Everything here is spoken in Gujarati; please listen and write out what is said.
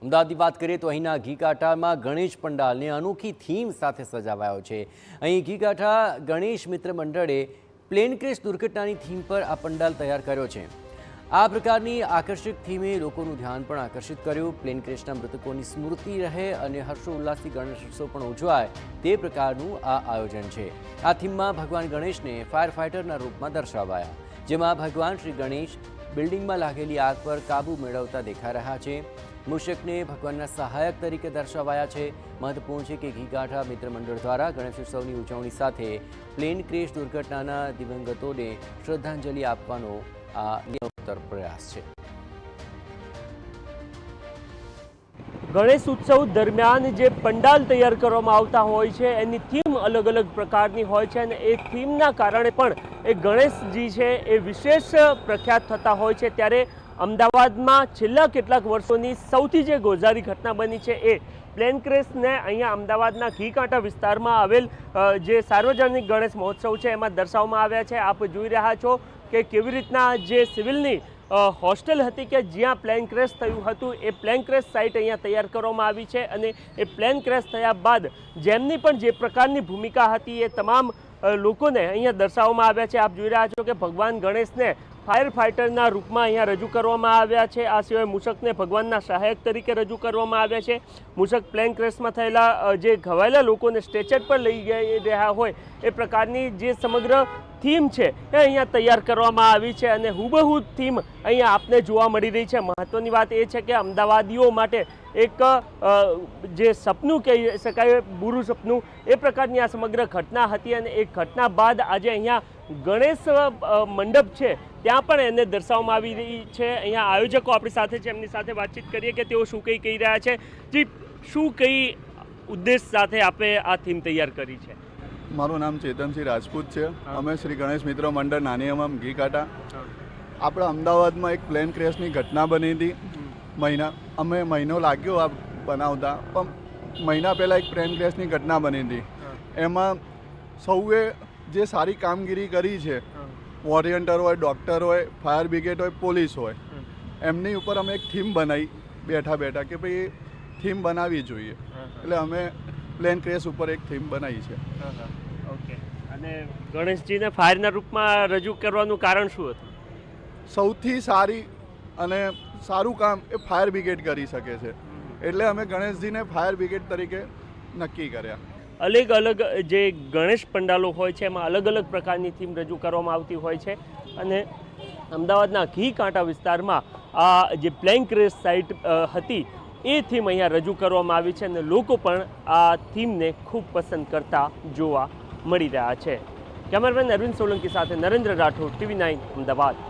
અમદાવાદની વાત કરીએ તો અહીંના ઘીકાંઠામાં ગણેશ પંડાલને અનોખી થીમ સાથે સજાવાયો છે। અહીં ઘીકાંઠા ગણેશ મિત્ર મંડળે પ્લેન ક્રેશ દુર્ઘટનાની થીમ પર આ પંડાલ તૈયાર કર્યો છે। આ પ્રકારની આકર્ષક થીમે લોકોનું ધ્યાન પણ આકર્ષિત કર્યું। પ્લેન ક્રેશના મૃતકોની સ્મૃતિ રહે અને હર્ષોલ્લાસથી ગણેશોત્સવ પણ ઉજવાય તે પ્રકારનું આ આયોજન છે। આ થીમમાં ભગવાન ગણેશને ફાયર ફાઇટરના રૂપમાં દર્શાવાયા, જેમાં ભગવાન શ્રી ગણેશ બિલ્ડિંગમાં લાગેલી આગ પર કાબુ મેળવતા દેખાઈ રહ્યા છે। મૂષકને ભગવાનના સહાયક તરીકે દર્શાવાયા છે। મહત્વપૂર્ણ છે કે ઘીકાંઠા મિત્ર મંડળ દ્વારા ગણેશોત્સવની ઉજવણી સાથે પ્લેન ક્રેશ દુર્ઘટનાના દિવંગતોને શ્રદ્ધાંજલિ આપવાનો આ નિરંતર પ્રયાસ છે। ગણેશ ઉત્સવ દરમિયાન જે પંડાલ તૈયાર કરવામાં આવતા હોય છે એની થીમ અલગ અલગ પ્રકારની હોય છે અને એ થીમના કારણે પણ એ ગણેશજી છે એ વિશેષ પ્રખ્યાત થતા હોય છે। ત્યારે અમદાવાદમાં છેલ્લા કેટલાક વર્ષોની સૌથી જે ગોઝારી ઘટના બની છે એ પ્લેન ક્રેશને અહીંયા અમદાવાદના ઘીકાંઠા વિસ્તારમાં આવેલ જે સાર્વજનિક ગણેશ મહોત્સવ છે એમાં દર્શાવવામાં આવ્યા છે। આપ જોઈ રહ્યા છો કે કેવી રીતના જે સિવિલની હોસ્ટેલ હતી કે જ્યાં પ્લેન ક્રેશ થયું હતું એ પ્લેન ક્રેશ સાઇટ અહીંયા તૈયાર કરવામાં આવી છે અને એ પ્લેન ક્રેશ થયા બાદ જેમની પણ જે પ્રકારની ભૂમિકા હતી એ તમામ લોકોને અહીંયા દર્શાવવામાં આવ્યા છે। આપ જોઈ રહ્યા છો કે ભગવાન ગણેશને ફાયર ફાઇટરના રૂપમાં અહીંયા રજૂ કરવામાં આવ્યા છે। આ સિવાય મૂષકને ભગવાનના સહાયક તરીકે રજૂ કરવામાં આવ્યા છે। મૂષક પ્લેન ક્રેશમાં થયેલા જે ઘવાયેલા લોકોને સ્ટ્રેચર પર લઈ જઈ રહ્યા હોય એ પ્રકારની જે સમગ્ર થીમ છે એ અહીંયા તૈયાર કરવામાં આવી છે અને હુબહુ થીમ અહીંયા આપને જોવા મળી રહી છે। મહત્વની વાત એ છે કે અમદાવાદીઓ માટે એક જે સપનું કહી શકાય, બુરું સપનું, એ પ્રકારની આ સમગ્ર ઘટના હતી અને એ ઘટના બાદ આજે અહીંયા ગણેશ મંડપ છે ત્યાં પણ એને દર્શાવવામાં આવી રહી છે। અહીંયા આયોજકો આપણી સાથે છે, એમની સાથે વાતચીત કરીએ કે તેઓ શું કહી રહ્યા છે। જી, શું કઈ ઉદ્દેશ સાથે આપે આ થીમ તૈયાર કરી છે? મારું નામ ચેતનસિંહ રાજપૂત છે। અમે શ્રી ગણેશ મિત્ર મંડળ નાની અમમ ઘીકાંઠા, આપણા અમદાવાદમાં એક પ્લેન ક્રેશની ઘટના બની હતી। અમે મહિનો લાગ્યો આ બનાવતા, પણ મહિના પહેલાં એક પ્લેન ક્રેશની ઘટના બની હતી। એમાં સૌએ જે સારી કામગીરી કરી છે, વોરિયન્ટર હોય, ડૉક્ટર હોય, ફાયર બ્રિગેડ હોય, પોલીસ હોય, એમની ઉપર અમે એક થીમ બનાવી બેઠા બેઠા કે ભાઈ થીમ બનાવવી જોઈએ, એટલે અમે પ્લેન ક્રેશ ઉપર એક થીમ બનાવી છે। ઓકે, અને ગણેશજીને ફાયરના રૂપમાં રજૂ કરવાનું કારણ શું હતું? સૌથી સારી અને સારું કામ એ ફાયર બ્રિગેડ કરી શકે છે, એટલે અમે ગણેશજીને ફાયર બ્રિગેડ તરીકે નક્કી કર્યા। અલગ અલગ જે ગણેશ પંડાલો હોય છે એમાં અલગ અલગ પ્રકારની થીમ રજૂ કરવામાં આવતી હોય છે અને અમદાવાદના ઘીકાંઠા વિસ્તારમાં આ જે પ્લેન ક્રેશ સાઇટ હતી એ થીમ અહીંયા રજૂ કરવામાં આવી છે અને લોકો પણ આ થીમને ખૂબ પસંદ કરતા જોવા મળી રહ્યા છે। કેમેરામેન અરવિંદ સોલંકી સાથે નરેન્દ્ર રાઠોડ, TV9 અમદાવાદ।